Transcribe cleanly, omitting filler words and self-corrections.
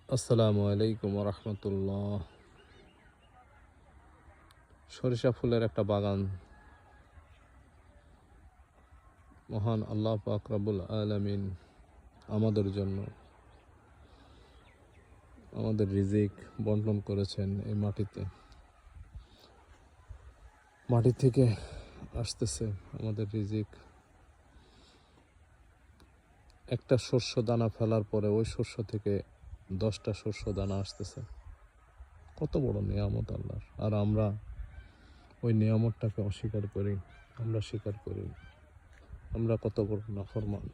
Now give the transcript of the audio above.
আসসালামু আলাইকুম রহমতুল্লাহ। সরিষা ফুলের একটা বাগান মহান আল্লাহ পাক রব্বুল আলামিন আমাদের জন্য আমাদের রিজিক বন্টন করেছেন। এই মাটি থেকে আসতেছে আমাদের রিজিক। একটা শস্য দানা ফেলার পরে ওই শস্য থেকে 10টা শস্য দানা আসতেছে। কত বড় নিয়ামত আল্লাহর, আর আমরা ওই নিয়ামতটাকে অস্বীকার করি, আমরা স্বীকার করি। আমরা কত বড় নাফরমান।